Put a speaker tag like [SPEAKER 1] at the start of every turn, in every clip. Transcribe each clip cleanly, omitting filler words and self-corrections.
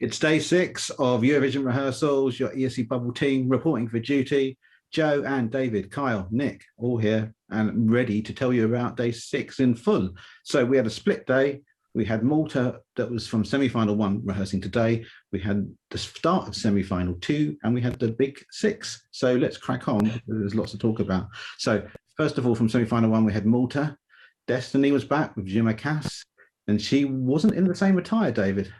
[SPEAKER 1] It's day 6 of Eurovision rehearsals, your ESC Bubble team reporting for duty. Joe and David, Kyle, Nick, all here and ready to tell you about day 6 in full. So we had a split day. We had Malta that was from semi-final 1 rehearsing today. We had the start of semi-final 2 and we had the big 6. So let's crack on. There's lots to talk about. So first of all, from semi-final 1, we had Malta. Destiny was back with Jima Cass and she wasn't in the same attire, David.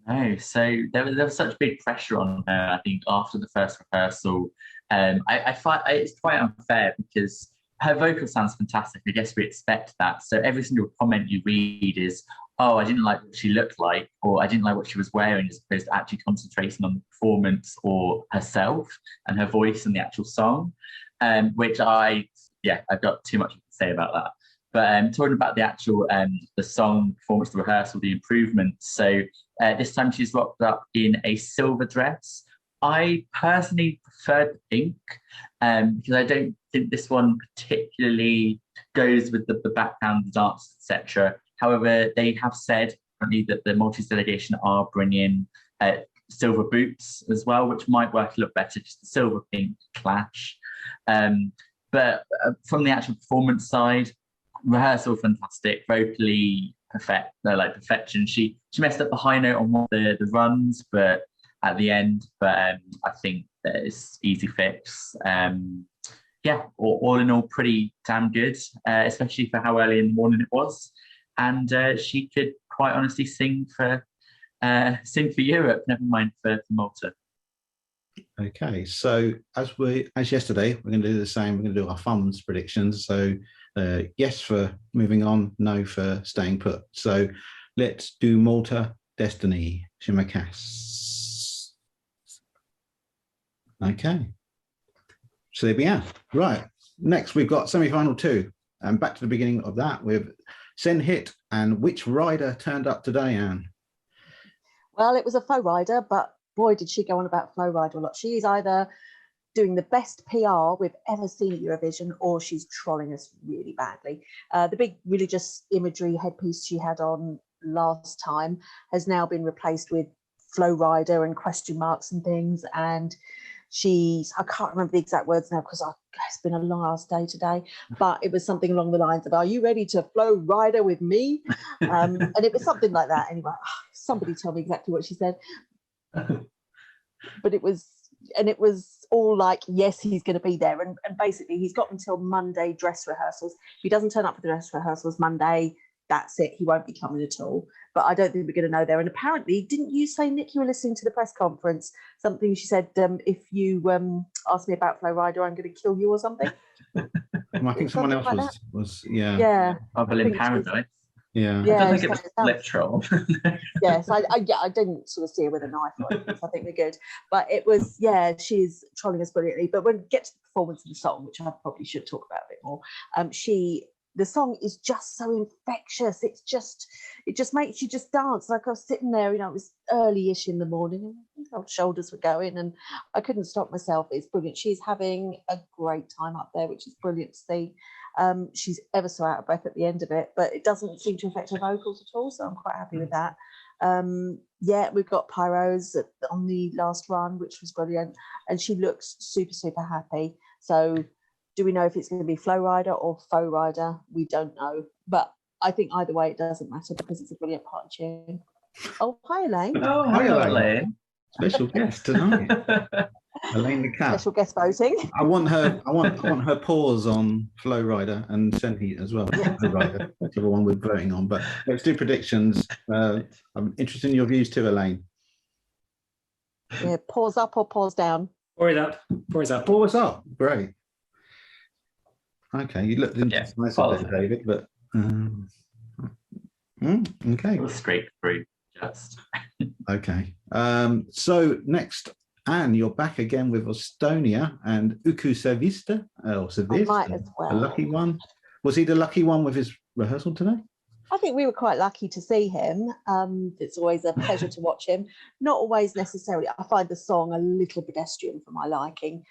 [SPEAKER 2] No, so there was such big pressure on her, I think, after the first rehearsal. I find it's quite unfair because her vocal sounds fantastic. I guess we expect that. So every single comment you read is, oh, I didn't like what she looked like, or I didn't like what she was wearing, as opposed to actually concentrating on the performance or herself and her voice and the actual song, which I've got too much to say about that. But talking about the actual the song performance, the rehearsal, the improvements. So this time she's rocked up in a silver dress. I personally preferred pink because I don't think this one particularly goes with the background, the dance, etc. However, they have said apparently that the Maltese delegation are bringing silver boots as well, which might work a lot better, just the silver-pink clash. But from the actual performance side, rehearsal fantastic, vocally perfect, perfection. She messed up the high note on one of the runs, but at the end, I think that it's easy fix. All in all, pretty damn good, especially for how early in the morning it was. And she could quite honestly sing for Europe, never mind for Malta.
[SPEAKER 1] Okay, so as yesterday, we're going to do the same. We're going to do our thumbs predictions. So yes for moving on, no for staying put. So let's do Malta, Destiny, Jima Cass. Okay, so there we are. Right, next we've got semi-final 2, and back to the beginning of that with Sen Hit and which rider turned up today, Anne?
[SPEAKER 3] Well, it was a faux rider, but boy, did she go on about Flow Rider a lot. She's either doing the best PR we've ever seen at Eurovision, or she's trolling us really badly. The big religious imagery headpiece she had on last time has now been replaced with Flow Rider and question marks and things. And I can't remember the exact words now because it's been a long ass day today, but it was something along the lines of, are you ready to Flow Rider with me? And it was something like that. Anyway, somebody tell me exactly what she said. But it was all like, yes, he's going to be there, and basically he's got until Monday dress rehearsals. If he doesn't turn up for the dress rehearsals Monday, that's it, he won't be coming at all. But I don't think we're going to know there. And apparently, didn't you say, Nick, you were listening to the press conference, something she said, if you ask me about Flow Rider, I'm going to kill you or something?
[SPEAKER 1] I think someone else
[SPEAKER 3] like
[SPEAKER 1] was
[SPEAKER 2] Bubble in Paradise.
[SPEAKER 1] Yeah,
[SPEAKER 2] I don't think it was literal.
[SPEAKER 3] Yes, I didn't sort of see her with a knife or anything, so I think we're good. But it was, she's trolling us brilliantly. But when we get to the performance of the song, which I probably should talk about a bit more, the song is just so infectious. It just makes you just dance. Like I was sitting there, it was early-ish in the morning, and my shoulders were going, and I couldn't stop myself. It's brilliant. She's having a great time up there, which is brilliant to see. She's ever so out of breath at the end of it, but it doesn't seem to affect her vocals at all, so I'm quite happy with that. We've got pyros on the last run, which was brilliant, and she looks super, super happy. So do we know if it's going to be Flow Rider or Faux Rider? We don't know, but I think either way it doesn't matter because it's a brilliant party tune. Oh, hi Elaine.
[SPEAKER 2] Oh, hi Elaine.
[SPEAKER 1] Special guest tonight. Elaine the cat.
[SPEAKER 3] Special guest voting.
[SPEAKER 1] I want her paws on Flow Rider and Sen Hit as well. Flow Rider, whichever one we're voting on. But let's do predictions. I'm interested in your views too, Elaine.
[SPEAKER 3] Yeah, paws up or paws down?
[SPEAKER 4] Paws up. Paws up.
[SPEAKER 1] Paws up. Great. Okay, you looked nice there, David, but okay.
[SPEAKER 2] We'll scrape through just.
[SPEAKER 1] Okay. So next, Anne, you're back again with Estonia and Uku Savista.
[SPEAKER 3] I might as well.
[SPEAKER 1] A lucky one. Was he the lucky one with his rehearsal today?
[SPEAKER 3] I think we were quite lucky to see him. It's always a pleasure to watch him. Not always necessarily. I find the song a little pedestrian for my liking.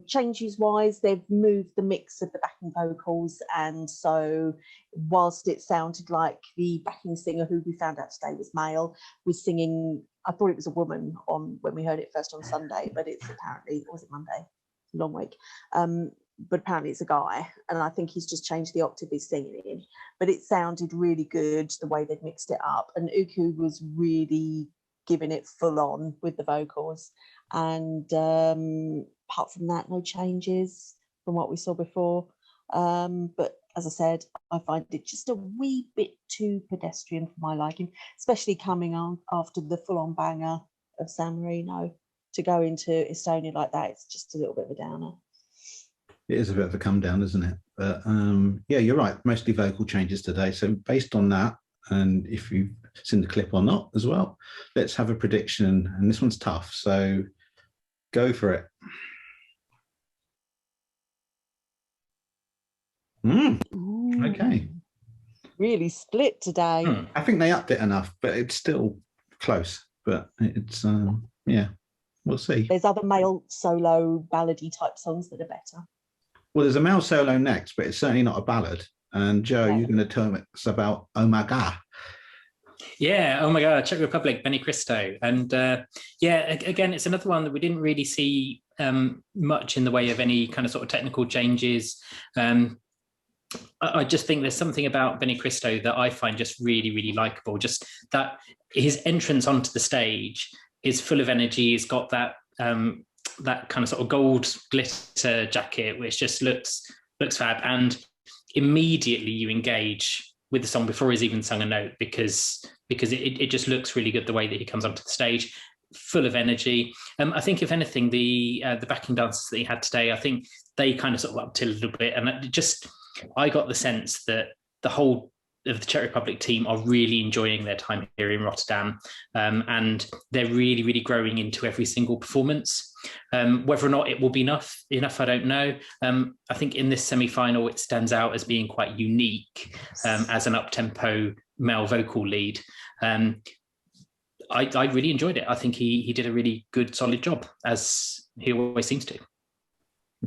[SPEAKER 3] Changes wise, they've moved the mix of the backing vocals, and so whilst it sounded like the backing singer, who we found out today was male, was singing, I thought it was a woman on when we heard it first on Sunday, but it's apparently, or was it Monday? Long week. But apparently it's a guy, and I think he's just changed the octave he's singing in. But it sounded really good the way they'd mixed it up, and Uku was really giving it full on with the vocals. And apart from that, no changes from what we saw before. But as I said, I find it just a wee bit too pedestrian for my liking, especially coming on after the full-on banger of San Marino. To go into Estonia like that, it's just a little bit of a downer.
[SPEAKER 1] It is a bit of a come down, isn't it? But yeah, you're right. Mostly vocal changes today. So based on that, and if you've seen the clip or not as well, let's have a prediction. And this one's tough, so go for it. Okay.
[SPEAKER 3] Really split today.
[SPEAKER 1] I think they upped it enough, but it's still close. But it's yeah, we'll see.
[SPEAKER 3] There's other male solo ballady type songs that are better.
[SPEAKER 1] Well, there's a male solo next, but it's certainly not a ballad. And Joe, you're going to tell us about Oh My God.
[SPEAKER 4] Yeah, Oh My God, Czech Republic, Benny Cristo. And yeah, again, it's another one that we didn't really see much in the way of any kind of sort of technical changes. I just think there's something about Benny Cristo that I find just really, really likable. Just that his entrance onto the stage is full of energy. He's got that that kind of sort of gold glitter jacket, which just looks fab. And immediately you engage with the song before he's even sung a note, because it just looks really good the way that he comes onto the stage, full of energy. I think if anything, the backing dancers that he had today, I think they kind of sort of upped it a little bit, and I got the sense that the whole of the Czech Republic team are really enjoying their time here in Rotterdam, and they're really, really growing into every single performance. Whether or not it will be enough, I don't know. I think in this semi-final, it stands out as being quite unique as an up-tempo male vocal lead. I really enjoyed it. I think he did a really good, solid job, as he always seems to.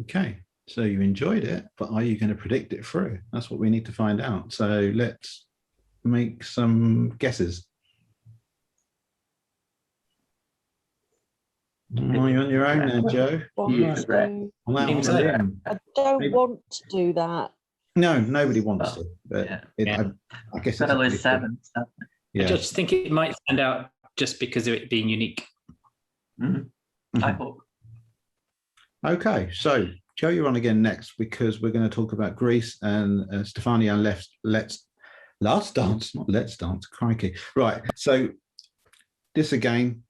[SPEAKER 1] Okay. So you enjoyed it, but are you going to predict it through? That's what we need to find out. So let's make some guesses. Are you on your own now, Joe?
[SPEAKER 3] I don't want to do that.
[SPEAKER 1] No, nobody wants to. But
[SPEAKER 2] yeah.
[SPEAKER 1] I guess
[SPEAKER 2] it's 7.
[SPEAKER 4] Yeah. I just think it might stand out just because of it being unique.
[SPEAKER 2] I hope.
[SPEAKER 1] Okay, so Joe, you're on again next, because we're going to talk about Greece and Stefania Last Dance, not Let's Dance, crikey. Right, so this again,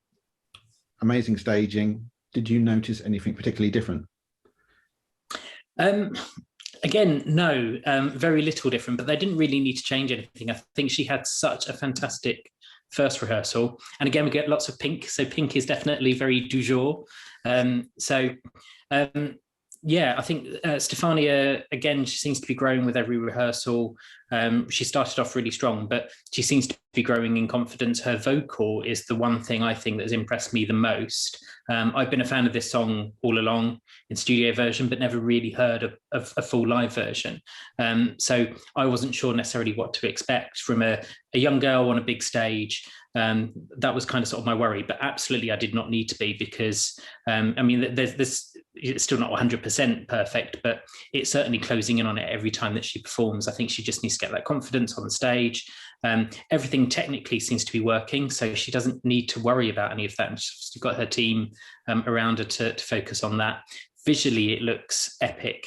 [SPEAKER 1] amazing staging. Did you notice anything particularly different?
[SPEAKER 4] Again, no, very little different, but they didn't really need to change anything. I think she had such a fantastic first rehearsal. And again, we get lots of pink. So pink is definitely very du jour. Yeah, I think Stefania, again, she seems to be growing with every rehearsal. She started off really strong, but she seems to be growing in confidence. Her vocal is the one thing I think that has impressed me the most. I've been a fan of this song all along in studio version, but never really heard of a full live version. So I wasn't sure necessarily what to expect from a young girl on a big stage. That was kind of sort of my worry, but absolutely I did not need to be, because I mean, there's it's still not 100% perfect, but it's certainly closing in on it every time that she performs. I think she just needs to get that confidence on the stage. Everything technically seems to be working, so she doesn't need to worry about any of that. And she's got her team around her to focus on that. Visually, it looks epic.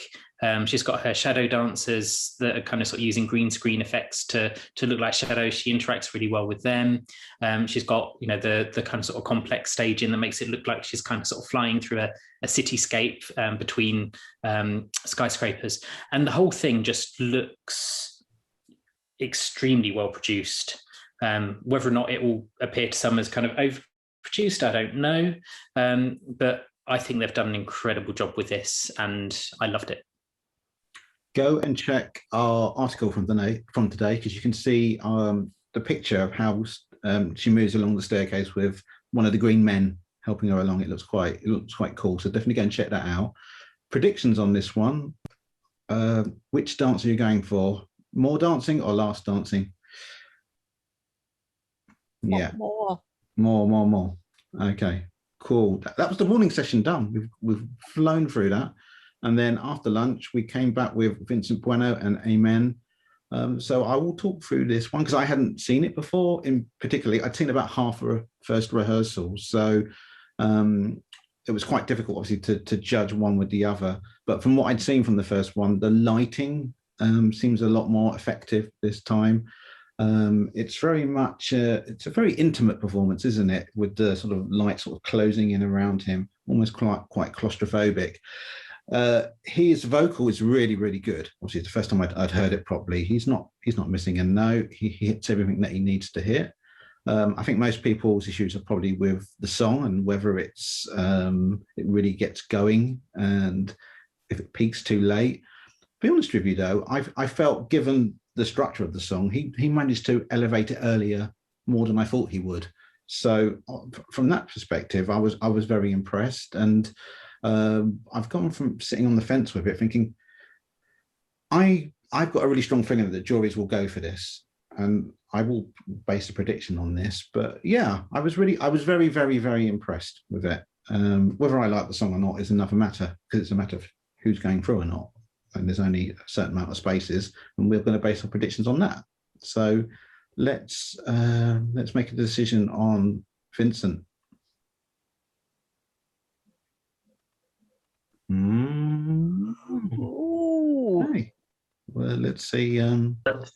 [SPEAKER 4] She's got her shadow dancers that are kind of sort of using green screen effects to look like shadows. She interacts really well with them. She's got, you know, the kind of sort of complex staging that makes it look like she's kind of sort of flying through a cityscape between skyscrapers. And the whole thing just looks extremely well produced. Whether or not it will appear to some as kind of overproduced, I don't know. But I think they've done an incredible job with this, and I loved it.
[SPEAKER 1] Go and check our article from today, because you can see the picture of how she moves along the staircase with one of the green men helping her along. It looks quite cool. So definitely go and check that out. Predictions on this one. Which dance are you going for? More dancing or last dancing? Yeah. More. Okay, cool. That was the morning session done. We've flown through that. And then after lunch, we came back with Vincent Bueno and Amen. So I will talk through this one because I hadn't seen it before. Particularly, I'd seen about half a first rehearsal. So it was quite difficult, obviously, to judge one with the other. But from what I'd seen from the first one, the lighting seems a lot more effective this time. It's very much it's a very intimate performance, isn't it, with the sort of light sort of closing in around him, almost quite claustrophobic. His vocal is really, really good. Obviously, it's the first time I'd heard it properly. He's not missing a note. He hits everything that he needs to hit. I think most people's issues are probably with the song and whether it really gets going and if it peaks too late. To be honest with you, though, I felt, given the structure of the song, he managed to elevate it earlier more than I thought he would. So from that perspective, I was very impressed, and I've gone from sitting on the fence with it, thinking I've got a really strong feeling that the juries will go for this, and I will base a prediction on this. But yeah, I was very, very, very impressed with it. Whether I like the song or not is another matter, because it's a matter of who's going through or not. And there's only a certain amount of spaces, and we're going to base our predictions on that. So let's make a decision on Vincent. Okay. Well, let's see.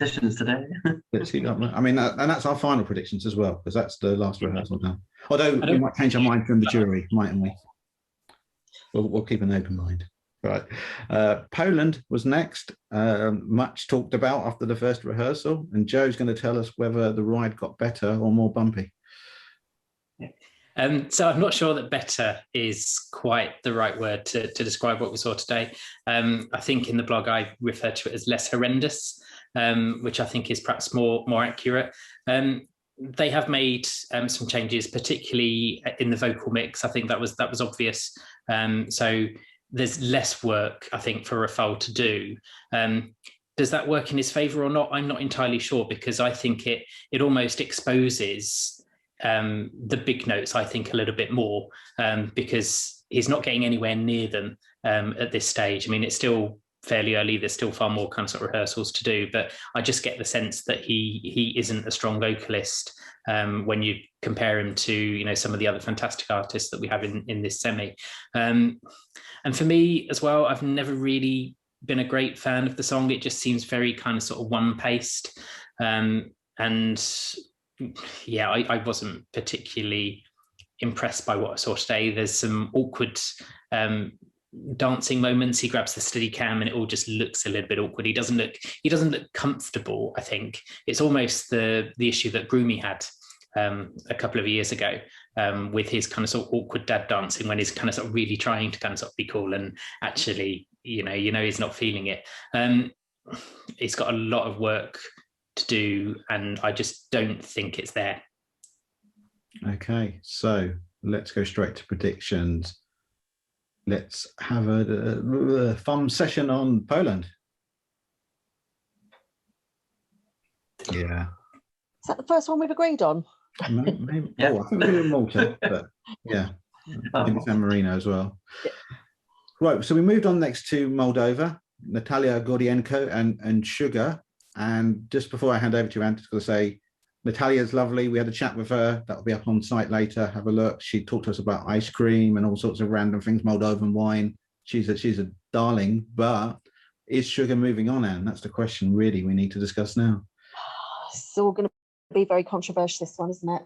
[SPEAKER 2] Decisions today.
[SPEAKER 1] Let's see. I mean, and that's our final predictions as well, because that's the last rehearsal now. Although we might change our mind from the jury, mightn't we? We'll keep an open mind. Right. Poland was next, much talked about after the first rehearsal, and Joe's going to tell us whether the ride got better or more bumpy.
[SPEAKER 4] So I'm not sure that better is quite the right word to describe what we saw today. I think in the blog I referred to it as less horrendous, which I think is perhaps more accurate. They have made some changes, particularly in the vocal mix. I think that was obvious. So there's less work, I think, for Rafal to do. Does that work in his favour or not? I'm not entirely sure, because I think it almost exposes the big notes, I think, a little bit more, because he's not getting anywhere near them at this stage. I mean, it's still fairly early. There's still far more kind of sort of rehearsals to do, but I just get the sense that he isn't a strong vocalist when you compare him to, some of the other fantastic artists that we have in this semi. And for me as well, I've never really been a great fan of the song. It just seems very kind of sort of one-paced. And yeah, I wasn't particularly impressed by what I saw today. There's some awkward dancing moments. He grabs the steady cam and it all just looks a little bit awkward. He doesn't look comfortable, I think. It's almost the issue that Groomy had a couple of years ago with his kind of sort of awkward dad dancing, when he's kind of sort of really trying to kind of sort of be cool and actually, he's not feeling it. He's got a lot of work to do, and I just don't think it's there.
[SPEAKER 1] Okay, so let's go straight to predictions. Let's have a fun session on Poland. Yeah.
[SPEAKER 3] Is that the first one we've agreed on?
[SPEAKER 1] Maybe. Yeah. Oh, I think we're doing Malta, but yeah, maybe San Marino as well. Yeah. Right, so we moved on next to Moldova, Natalia Gordienko and Sugar. And just before I hand over to you, I'm just going to say, Natalia's lovely. We had a chat with her. That'll be up on site later. Have a look. She talked to us about ice cream and all sorts of random things, Moldovan wine. She's a darling. But is Sugar moving on, Anne? That's the question really we need to discuss now.
[SPEAKER 3] It's all going to be very controversial, this one, isn't it?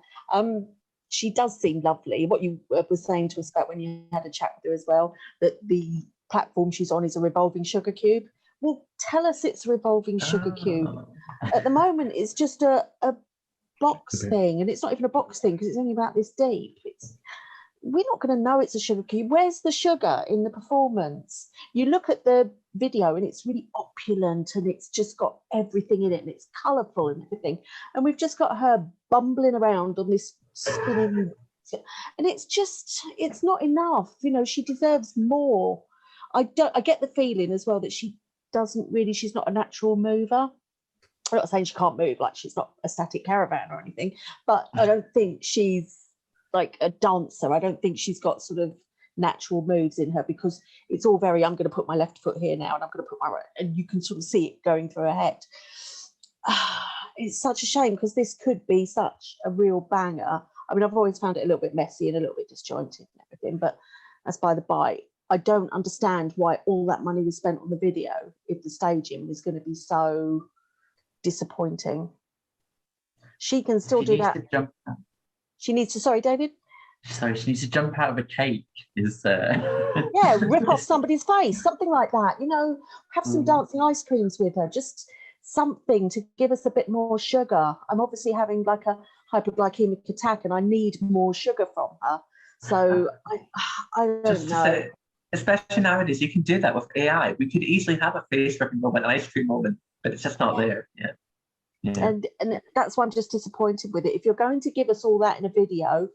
[SPEAKER 3] She does seem lovely. What you were saying to us about when you had a chat with her as well, that the platform she's on is a revolving sugar cube. Well, tell us it's a revolving sugar cube. At the moment, it's just a box thing, and it's not even a box thing because it's only about this deep. We're not going to know it's a sugar cube. Where's the sugar in the performance? You look at the video, and it's really opulent, and it's just got everything in it, and it's colourful and everything. And we've just got her bumbling around on this spinning, and it's not enough. You know, she deserves more. I get the feeling as well that she's not a natural mover. I'm not saying she can't move, like she's not a static caravan or anything, but I don't think she's like a dancer. I don't think she's got sort of natural moves in her, because it's all very, I'm going to put my left foot here now, and I'm going to put my right, and you can sort of see it going through her head. It's such a shame, because this could be such a real banger. I mean, I've always found it a little bit messy and a little bit disjointed and everything, but that's by the by. I don't understand why all that money was spent on the video if the staging was going to be so disappointing. She can still do that. She needs to, sorry, David?
[SPEAKER 2] Sorry, she needs to jump out of a cake.
[SPEAKER 3] Yeah, rip off somebody's face, something like that. You know, have some dancing ice creams with her, just something to give us a bit more sugar. I'm obviously having like a hypoglycemic attack, and I need more sugar from her. So I don't know.
[SPEAKER 2] Say, especially nowadays, you can do that with AI. We could easily have a face ripping moment, an ice cream moment, but it's just not there. Yeah.
[SPEAKER 3] And that's why I'm just disappointed with it. If you're going to give us all that in a video,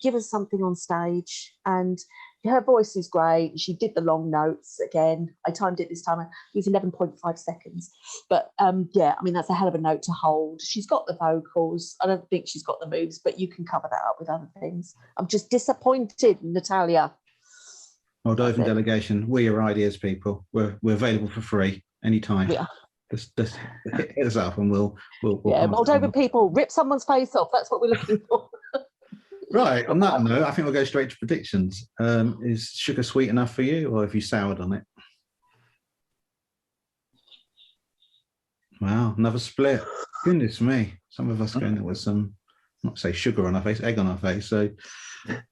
[SPEAKER 3] give us something on stage. And her voice is great. She did the long notes again. I timed it this time. It was 11.5 seconds. But yeah, I mean, that's a hell of a note to hold. She's got the vocals. I don't think she's got the moves, but you can cover that up with other things. I'm just disappointed, Natalia.
[SPEAKER 1] Moldovan delegation, we're your ideas, people. We're available for free anytime.
[SPEAKER 3] Yeah.
[SPEAKER 1] Just hit us up and we'll
[SPEAKER 3] yeah, Moldovan people, rip someone's face off. That's what we're looking for.
[SPEAKER 1] Right, on that note, I think we'll go straight to predictions. Is sugar sweet enough for you, or have you soured on it? Wow, another split. Goodness me. Some of us going there with some, not say sugar on our face, egg on our face. So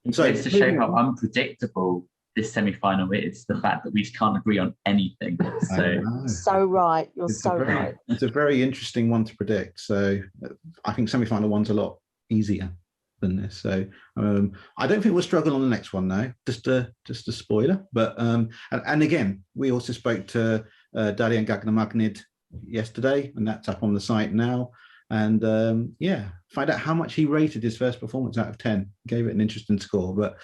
[SPEAKER 2] it's to show how unpredictable this semi-final is, the fact that we just can't agree on anything.
[SPEAKER 3] So right. You're right.
[SPEAKER 1] It's a very interesting one to predict. So I think semi-final one's a lot easier than this. So I don't think we'll struggle on the next one though. Just a spoiler. But and again, we also spoke to Darian Gagnamagnid yesterday, and that's up on the site now. And yeah, find out how much he rated his first performance out of 10. Gave it an interesting score. But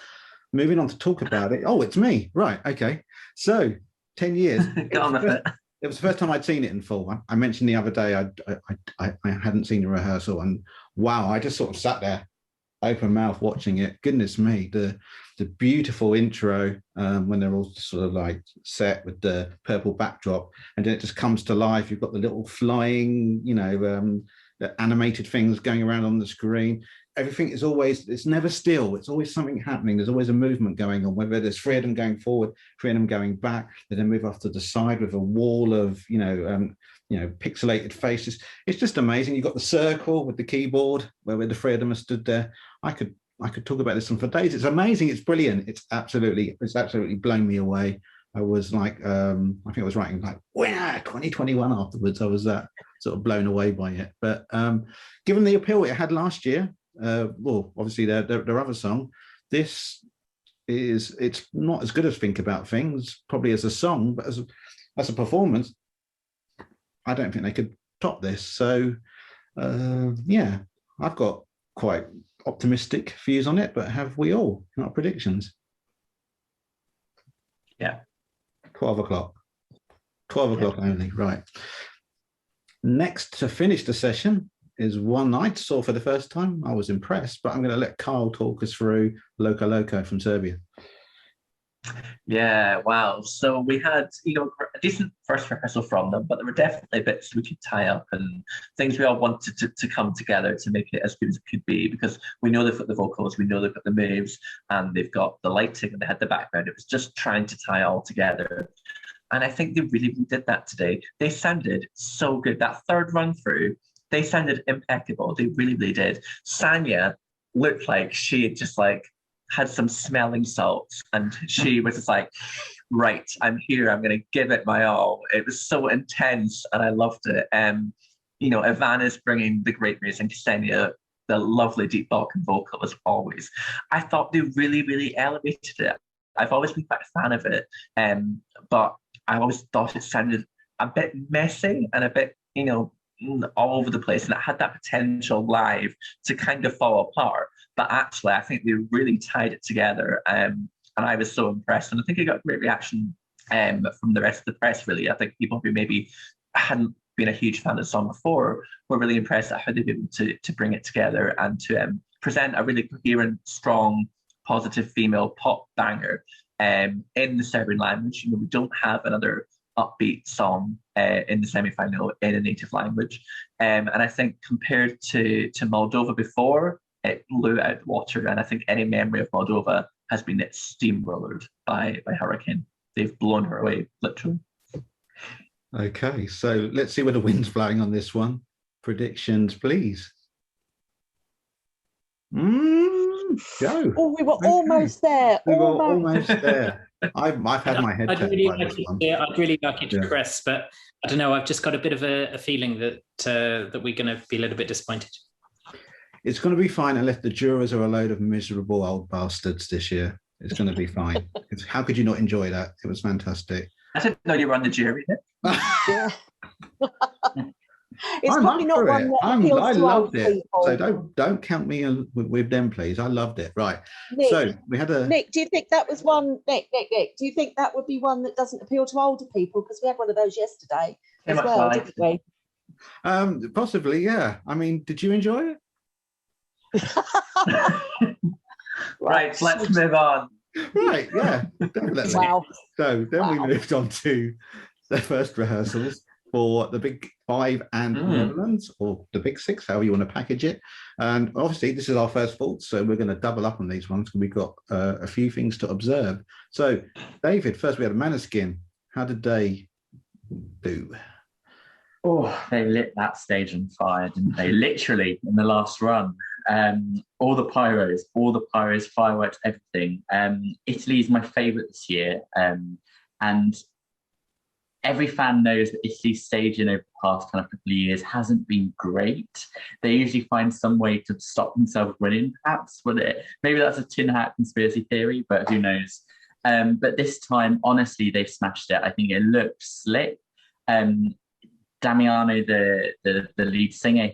[SPEAKER 1] moving on to talk about it. Oh, it's me. Right. Okay. So 10 years.
[SPEAKER 2] Get on with it.
[SPEAKER 1] It was the first time I'd seen it in full. I mentioned the other day I hadn't seen the rehearsal, and wow, I just sort of sat there, open mouth, watching it. Goodness me, the beautiful intro when they're all sort of like set with the purple backdrop, and then it just comes to life. You've got the little flying, the animated things going around on the screen. Everything is always, it's never still. It's always something happening. There's always a movement going on, whether there's three of them going forward, three of them going back, they then move off to the side with a wall of, pixelated faces. It's just amazing. You've got the circle with the keyboard where the three of them are stood there. I could talk about this one for days. It's amazing. It's brilliant. It's absolutely blown me away. I was like, I think I was writing like, wow, 2021 afterwards. I was sort of blown away by it. But given the appeal it had last year, well, obviously their other song, it's not as good as Think About Things, probably as a song, but as a performance, I don't think they could top this. So yeah, I've got quite optimistic views on it, but have we all? Not predictions.
[SPEAKER 2] Yeah.
[SPEAKER 1] 12 o'clock only, right. Next to finish the session is one I saw for the first time. I was impressed, but I'm going to let Kyle talk us through Loco Loco from Serbia.
[SPEAKER 2] Yeah, wow. So we had, a decent first rehearsal from them, but there were definitely bits we could tie up and things we all wanted to come together to make it as good as it could be, because we know they've got the vocals, we know they've got the moves, and they've got the lighting and they had the background. It was just trying to tie all together. And I think they really did that today. They sounded so good. That third run through, they sounded impeccable. They really did. Sanya looked like she had just had some smelling salts, and she was just like, right, I'm here, I'm going to give it my all. It was so intense and I loved it. Ivana's bringing the great music, Ksenia, the lovely deep Balkan vocal as always. I thought they really elevated it. I've always been quite a fan of it, but
[SPEAKER 5] I always thought it sounded a bit messy and a bit, all over the place, and it had that potential live to kind of fall apart. But actually, I think they really tied it together, and I was so impressed. And I think it got great reaction from the rest of the press, really. I think people who maybe hadn't been a huge fan of the song before were really impressed at how they've been able to bring it together and to present a really coherent, strong, positive female pop banger in the Serbian language. We don't have another upbeat song in the semi-final in a native language. And I think compared to Moldova before, it blew out the water. And I think any memory of Moldova has been steamrollered by Hurricane. They've blown her away, literally.
[SPEAKER 1] Okay, so let's see where the wind's blowing on this one. Predictions, please. Go.
[SPEAKER 3] Oh, we were almost there.
[SPEAKER 1] We were almost there. I've had my head turned by this one.
[SPEAKER 4] I'd really like it to progress, but I don't know. I've just got a bit of a feeling that that we're going to be a little bit disappointed.
[SPEAKER 1] It's going to be fine unless the jurors are a load of miserable old bastards this year. It's going to be fine. How could you not enjoy that? It was fantastic.
[SPEAKER 5] I didn't know you were on the jury.
[SPEAKER 3] Yeah. It's probably not one that
[SPEAKER 1] I
[SPEAKER 3] appeals to
[SPEAKER 1] loved
[SPEAKER 3] old
[SPEAKER 1] it.
[SPEAKER 3] people.
[SPEAKER 1] So don't count me with them, please. I loved it. Right.
[SPEAKER 3] Nick,
[SPEAKER 1] so we had a
[SPEAKER 3] Nick. Do you think that was one? Nick. Do you think that would be one that doesn't appeal to older people? Because we had one of those yesterday as well, didn't we?
[SPEAKER 1] Possibly, yeah. I mean, did you enjoy it?
[SPEAKER 5] Right. Let's move on.
[SPEAKER 1] Right. Yeah. Definitely.
[SPEAKER 3] Wow.
[SPEAKER 1] So then we moved on to the first rehearsals for the Big Five and Netherlands, or the Big Six, however you want to package it. And obviously, this is our first fault, so we're going to double up on these ones because we've got a few things to observe. So, David, first we had a Maneskin. How did they do?
[SPEAKER 2] Oh, they lit that stage on fire, didn't they? Literally in the last run. All the pyros, fireworks, everything. Italy is my favourite this year. And every fan knows that Italy's staging over the past kind of couple of years hasn't been great. They usually find some way to stop themselves winning, perhaps. Maybe that's a tin hat conspiracy theory, but who knows? But this time, honestly, they've smashed it. I think it looked slick. Damiano, the lead singer,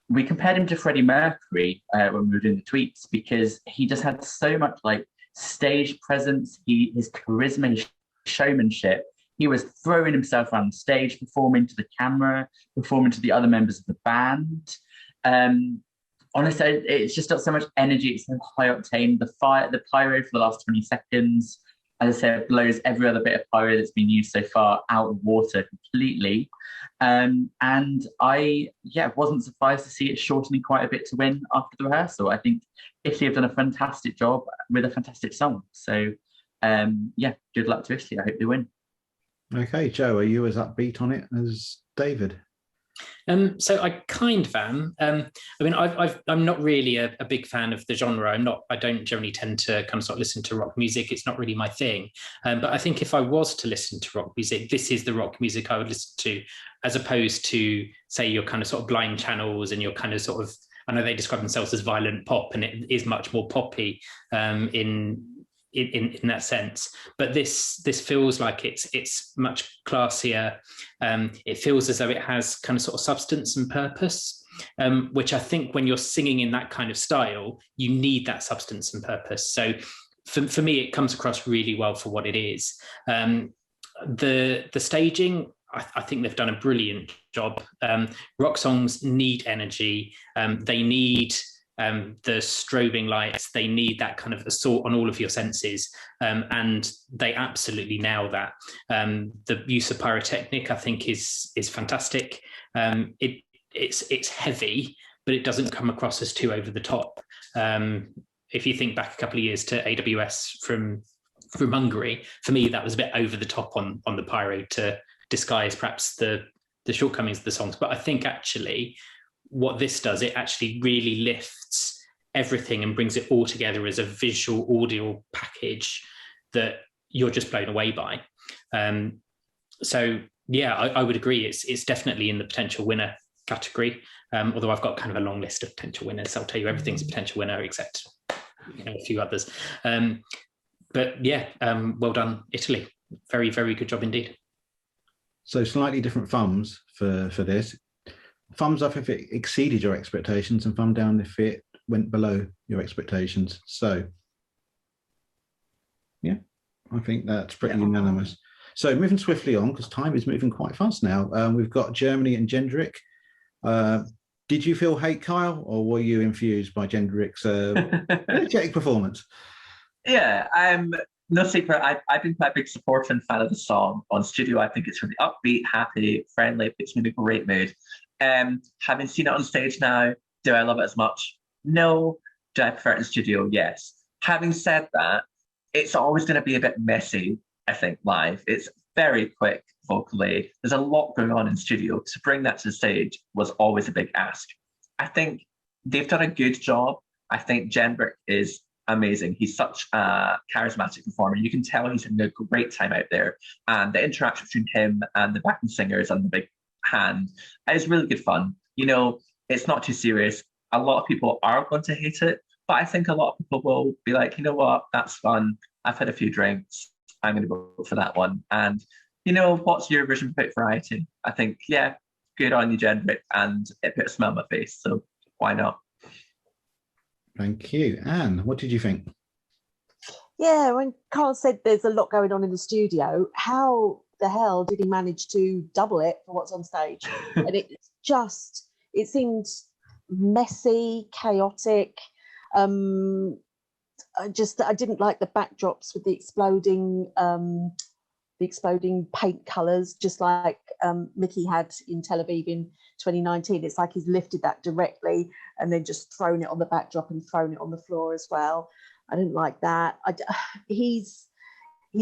[SPEAKER 2] we compared him to Freddie Mercury when we were doing the tweets, because he just had so much stage presence, his charisma, his showmanship. He was throwing himself around the stage, performing to the camera, performing to the other members of the band. Honestly, it's just got so much energy. It's so high octane. The pyro for the last 20 seconds, as I said, blows every other bit of pyro that's been used so far out of water completely. And I wasn't surprised to see it shortening quite a bit to win after the rehearsal. I think Italy have done a fantastic job with a fantastic song. So, good luck to Italy. I hope they win.
[SPEAKER 1] Okay, Joe, are you as upbeat on it as David?
[SPEAKER 4] So I kind of am. I mean, I'm not really a big fan of the genre. I don't generally tend to kind of sort of listen to rock music. It's not really my thing. But I think if I was to listen to rock music, this is the rock music I would listen to, as opposed to, say, your kind of sort of blind channels and your kind of sort of, I know they describe themselves as violent pop, and it is much more poppy in that sense. But this feels like it's much classier. It feels as though it has kind of sort of substance and purpose, which I think when you're singing in that kind of style, you need that substance and purpose. So for me, it comes across really well for what it is. The staging, I think they've done a brilliant job. Rock songs need energy. They need the strobing lights. They need that kind of assault on all of your senses, and they absolutely nail that. The use of pyrotechnic, I think, is fantastic. It's heavy, but it doesn't come across as too over the top. If you think back a couple of years to AWS from Hungary, for me that was a bit over the top on the pyro to disguise perhaps the shortcomings of the songs. But I think actually what this does, it actually really lifts everything and brings it all together as a visual audio package that you're just blown away by. So yeah, I would agree. It's definitely in the potential winner category. Although I've got kind of a long list of potential winners. I'll tell you everything's a potential winner except a few others. But yeah, well done, Italy. very, very good job indeed.
[SPEAKER 1] So slightly different thumbs for this. Thumbs up if it exceeded your expectations, and thumb down if it went below your expectations. So yeah, I think that's pretty unanimous. So moving swiftly on, because time is moving quite fast now. We've got Germany and Jendrik. Did you feel hate, Kyle, or were you infused by Jendrik's energetic performance?
[SPEAKER 5] Yeah, I'm no secret. I've been quite a big supporter and fan of the song on studio. I think it's really upbeat, happy, friendly. It puts me in a great mood. Having seen it on stage now, do I love it as much? No. Do I prefer it in studio? Yes. Having said that, it's always going to be a bit messy, I think, live. It's very quick vocally. There's a lot going on in studio. To bring that to the stage was always a big ask. I think they've done a good job. I think Jendrik is amazing. He's such a charismatic performer. You can tell he's having a great time out there. And the interaction between him and the backing singers and the big hand is really good fun. You know, it's not too serious. A lot of people are going to hate it, but I think a lot of people will be like, you know what, that's fun. I've had a few drinks. I'm going to go for that one. And, you know, what's Eurovision without variety? I think, yeah, good on you, Jendrik, and it put a smile on my face. So why not?
[SPEAKER 1] Thank you. Anne, what did you think?
[SPEAKER 3] Yeah, when Carl said there's a lot going on in the studio, how the hell did he manage to double it for what's on stage? And it seemed messy, chaotic. I didn't like the backdrops with the exploding paint colours, just like Mickey had in Tel Aviv in 2019. It's like he's lifted that directly and then just thrown it on the backdrop and thrown it on the floor as well. I didn't like that. He's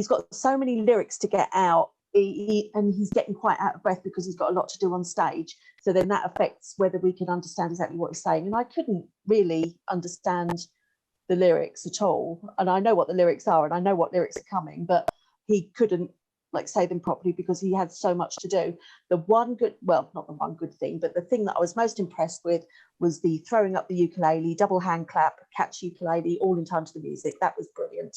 [SPEAKER 3] got so many lyrics to get out, and he's getting quite out of breath because he's got a lot to do on stage. So then that affects whether we can understand exactly what he's saying. And I couldn't really understand the lyrics at all. And I know what the lyrics are and I know what lyrics are coming, but he couldn't say them properly because he had so much to do. The one good, well, not the one good thing, but the thing that I was most impressed with was the throwing up the ukulele, double hand clap, catch ukulele, all in time to the music. That was brilliant.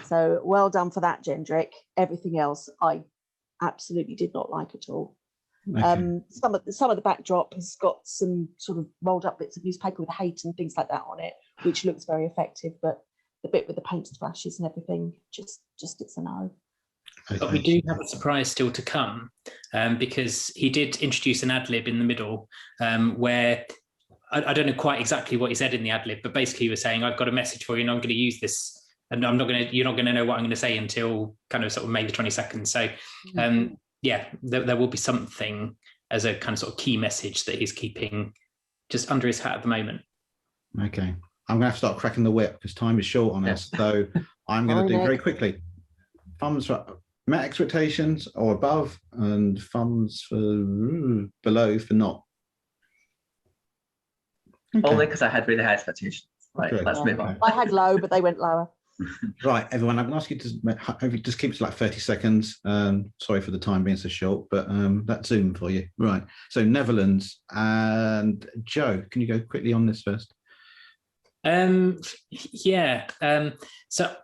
[SPEAKER 3] So well done for that, Jendrik. Everything else I absolutely did not like at all. Okay. Some of the backdrop has got some sort of rolled up bits of newspaper with hate and things like that on it, which looks very effective, but the bit with the paint splashes and everything, just it's a no.
[SPEAKER 4] But we do have a surprise still to come, because he did introduce an ad-lib in the middle, where I don't know quite exactly what he said in the ad-lib, but basically he was saying, I've got a message for you and I'm going to use this, and you're not going to know what I'm going to say until kind of sort of May the 22nd. So yeah, there will be something as a kind of sort of key message that he's keeping just under his hat at the moment.
[SPEAKER 1] Okay. I'm going to have to start cracking the whip because time is short on us. So I'm going to do very quickly. Thumbs for met expectations or above, and thumbs for below for not.
[SPEAKER 5] Okay. Only because I had really high expectations. Right, good. Let's move on.
[SPEAKER 3] I had low, but they went lower.
[SPEAKER 1] Right, everyone, I'm going to ask you to hope you just keep it to like 30 seconds. Sorry for the time being so short, but that's Zoom for you. Right, so Netherlands and Joe, can you go quickly on this first?
[SPEAKER 4] Yeah, so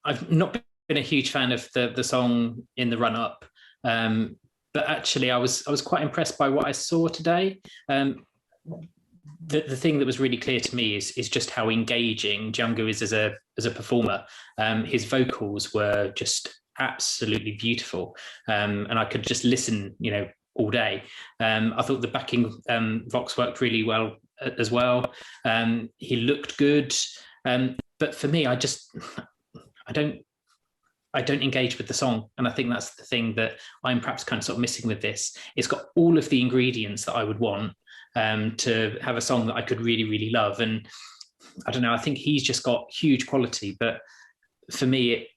[SPEAKER 4] I've not been a huge fan of the song in the run-up, but actually I was quite impressed by what I saw today. The thing that was really clear to me is just how engaging Django is as a performer. His vocals were just absolutely beautiful, and I could just listen, all day. I thought the backing vox worked really well as well. He looked good, but for me, I don't engage with the song, and I think that's the thing that I'm perhaps kind of sort of missing with this. It's got all of the ingredients that I would want to have a song that I could really, really love. And I don't know, I think he's just got huge quality, but for me,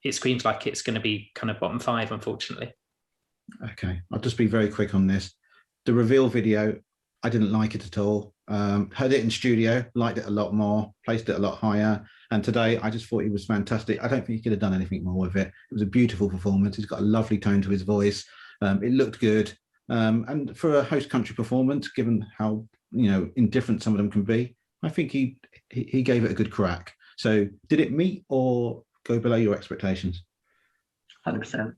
[SPEAKER 4] it screams like it's going to be kind of bottom 5, unfortunately.
[SPEAKER 1] Okay, I'll just be very quick on this. The reveal video, I didn't like it at all. Heard it in studio, liked it a lot more, placed it a lot higher. And today, I just thought he was fantastic. I don't think he could have done anything more with it. It was a beautiful performance. He's got a lovely tone to his voice. It looked good. And for a host country performance, given how indifferent some of them can be, I think he gave it a good crack. So did it meet or go below your expectations?
[SPEAKER 5] 100%.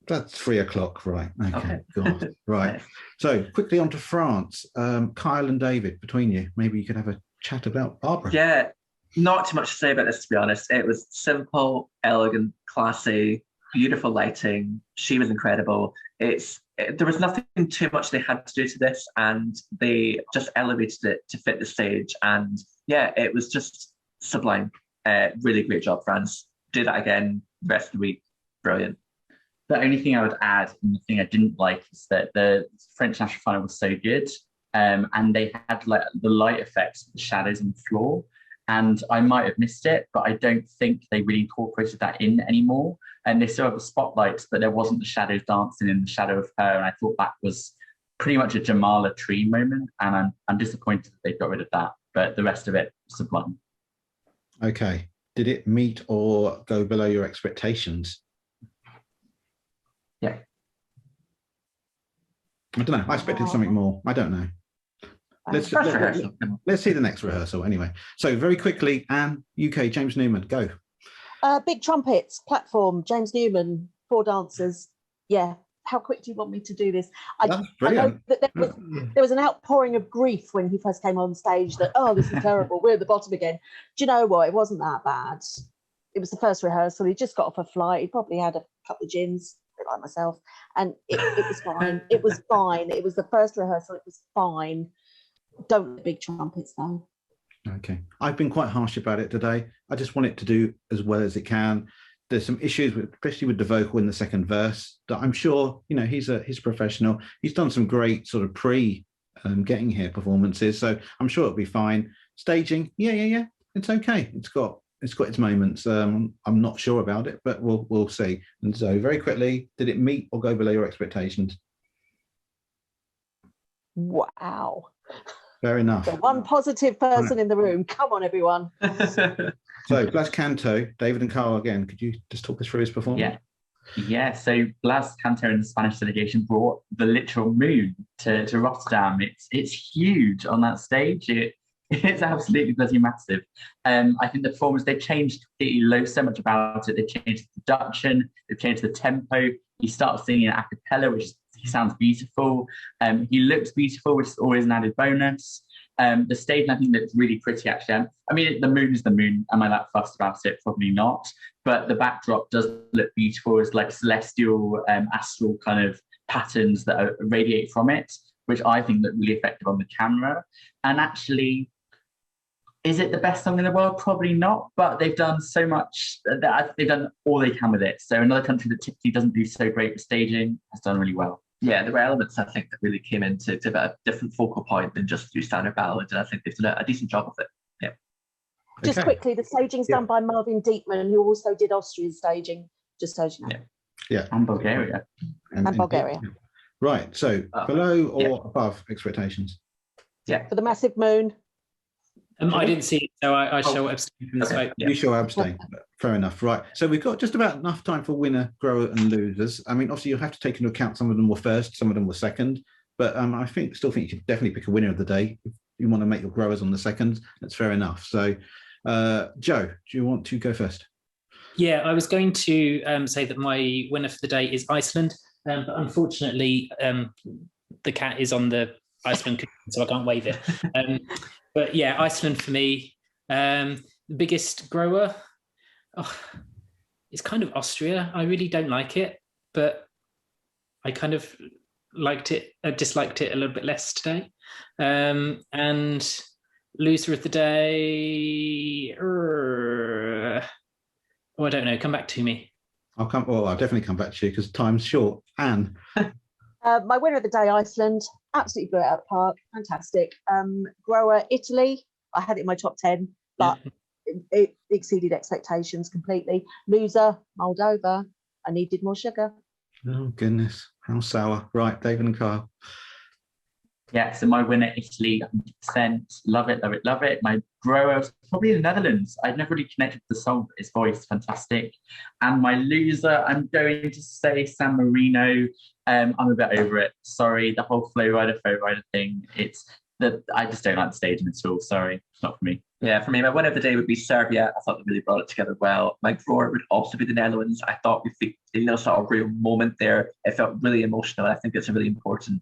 [SPEAKER 1] That's 3 o'clock, right? Okay,
[SPEAKER 5] Okay.
[SPEAKER 1] God, right.
[SPEAKER 5] Nice.
[SPEAKER 1] So quickly on to France. Kyle and David, between you, maybe you could have a chat about Barbara.
[SPEAKER 5] Yeah, not too much to say about this, to be honest. It was simple, elegant, classy, beautiful lighting. She was incredible. There was nothing too much they had to do to this, and they just elevated it to fit the stage. And yeah, it was just sublime. Really great job, France. Do that again the rest of the week. Brilliant.
[SPEAKER 2] The only thing I would add, and the thing I didn't like, is that the French national final was so good, and they had like the light effects of the shadows on the floor, and I might have missed it, but I don't think they really incorporated that in anymore. And they still have the spotlights, but there wasn't the shadows dancing in the shadow of her, and I thought that was pretty much a Jamala Tree moment, and I'm disappointed that they got rid of that. But the rest of it, sublime.
[SPEAKER 1] Okay. Did it meet or go below your expectations?
[SPEAKER 2] Yeah.
[SPEAKER 1] I don't know. I expected something more. I don't know. Let's see the next rehearsal anyway. So very quickly, Anne, UK, James Newman, go.
[SPEAKER 3] Big trumpets, platform, James Newman, 4 dancers. Yeah. How quick do you want me to do this?
[SPEAKER 1] That's brilliant.
[SPEAKER 3] I know that there was an outpouring of grief when he first came on stage that, oh, this is terrible. We're at the bottom again. Do you know what? It wasn't that bad. It was the first rehearsal. He just got off a flight. He probably had a couple of gins, a bit like myself. And it was fine. It was fine. It was the first rehearsal. It was fine. Don't big trumpets, though.
[SPEAKER 1] Okay. I've been quite harsh about it today. I just want it to do as well as it can. There's some issues, especially with the vocal in the second verse, that I'm sure, he's a professional. He's done some great sort of getting here performances, so I'm sure it'll be fine. Staging, yeah, it's okay. It's got its moments. I'm not sure about it, but we'll see. And so, very quickly, did it meet or go below your expectations?
[SPEAKER 3] Wow.
[SPEAKER 1] Fair enough.
[SPEAKER 3] The one positive person in the room. Come on, everyone.
[SPEAKER 1] So, Blas Canto, David and Carl again. Could you just talk us through his performance?
[SPEAKER 2] Yeah. So Blas Canto and the Spanish delegation brought the literal moon to Rotterdam. It's huge on that stage. It's absolutely bloody massive. I think the performance, they changed completely so much about it. They changed the production, they changed the tempo. He starts singing a cappella, he sounds beautiful. He looks beautiful, which is always an added bonus. The stage, I think, looks really pretty, actually. I mean, the moon is the moon. Am I that fussed about it? Probably not. But the backdrop does look beautiful. It's like celestial, astral kind of patterns that radiate from it, which I think look really effective on the camera. And actually, is it the best song in the world? Probably not. But they've done so much. They've done all they can with it. So another country that typically doesn't do so great with staging has done really well.
[SPEAKER 5] Yeah, there were elements, I think, that really came into a different focal point than just do standard ballad, and I think they've done a decent job of it. Yeah.
[SPEAKER 3] Just quickly, the staging's done by Marvin Dietman, who also did Austria's staging, just so you know.
[SPEAKER 1] Yeah.
[SPEAKER 2] And Bulgaria.
[SPEAKER 3] And Bulgaria.
[SPEAKER 1] Right, so below or above expectations?
[SPEAKER 5] Yeah.
[SPEAKER 3] For the massive moon.
[SPEAKER 4] I didn't see it, so I shall abstain from this vote.
[SPEAKER 1] You shall abstain. Fair enough. Right. So we've got just about enough time for winner, grower, and losers. I mean, obviously, you'll have to take into account some of them were first, some of them were second. But I still think you could definitely pick a winner of the day. If you want to make your growers on the second, that's fair enough. So, Joe, do you want to go first?
[SPEAKER 4] Yeah, I was going to say that my winner for the day is Iceland, but unfortunately, the cat is on the Iceland cushion, so I can't wave it. But yeah, Iceland for me. The biggest grower, it's kind of Austria. I really don't like it, but I kind of liked it. I disliked it a little bit less today. And loser of the day, I don't know. Come back to me.
[SPEAKER 1] I'll definitely come back to you because time's short. Anne.
[SPEAKER 3] My winner of the day, Iceland. Absolutely blew it out of the park. Fantastic. Grower, Italy. I had it in my top 10, but it exceeded expectations completely. Loser, Moldova. I needed more sugar.
[SPEAKER 1] Oh, goodness. How sour. Right, David and Carl.
[SPEAKER 2] Yeah, so my winner, Italy, 100%. Love it, love it, love it. My grower was probably the Netherlands. I'd never really connected with the song, but his voice, fantastic. And my loser, I'm going to say San Marino. I'm a bit over it. Sorry, the whole Flow Rider thing. I just don't like the staging at all. Sorry, it's not for me.
[SPEAKER 5] Yeah, for me, my win of the day would be Serbia. I thought they really brought it together well. My grower would also be the Netherlands. I thought sort of real moment there. It felt really emotional. I think it's a really important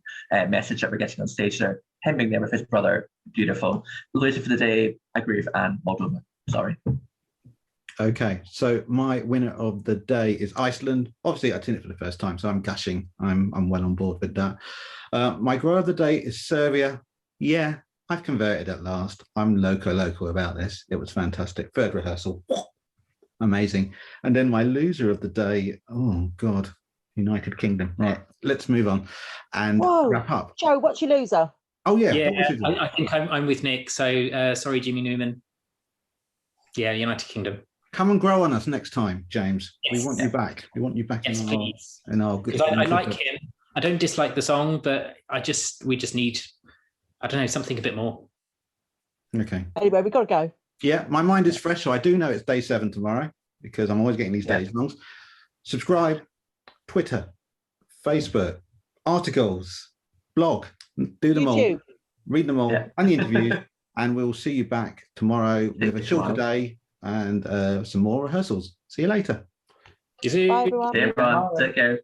[SPEAKER 5] message that we're getting on stage there. Him being there with his brother, beautiful. Loser for the day, I agree with Anne Moldova. Sorry.
[SPEAKER 1] Okay, so my winner of the day is Iceland. Obviously, I've seen it for the first time, so I'm gushing. I'm well on board with that. My grower of the day is Serbia. Yeah, I've converted at last. I'm loco about this. It was fantastic. Third rehearsal, amazing. And then my loser of the day, oh God, United Kingdom. Right, let's move on and wrap up.
[SPEAKER 3] Joe, what's your loser?
[SPEAKER 1] Oh yeah,
[SPEAKER 4] Yeah, I think I'm with Nick. So sorry, Jimmy Newman. Yeah, United Kingdom.
[SPEAKER 1] Come and grow on us next time, James.
[SPEAKER 4] Yes.
[SPEAKER 1] We want you back. We want you back
[SPEAKER 4] Yes, please.
[SPEAKER 1] in our good.
[SPEAKER 4] Because I like him. I don't dislike the song, but we just need, I don't know, something a bit more.
[SPEAKER 1] Okay.
[SPEAKER 3] Anyway, we've got to go.
[SPEAKER 1] Yeah, my mind is fresh. So I do know it's day 7 tomorrow because I'm always getting these days wrong. Subscribe, Twitter, Facebook, articles, blog, do them all, read them all, and the interviews, and we'll see you back tomorrow with a shorter day and some more rehearsals. See you later.
[SPEAKER 3] Bye, everyone.
[SPEAKER 5] Take care.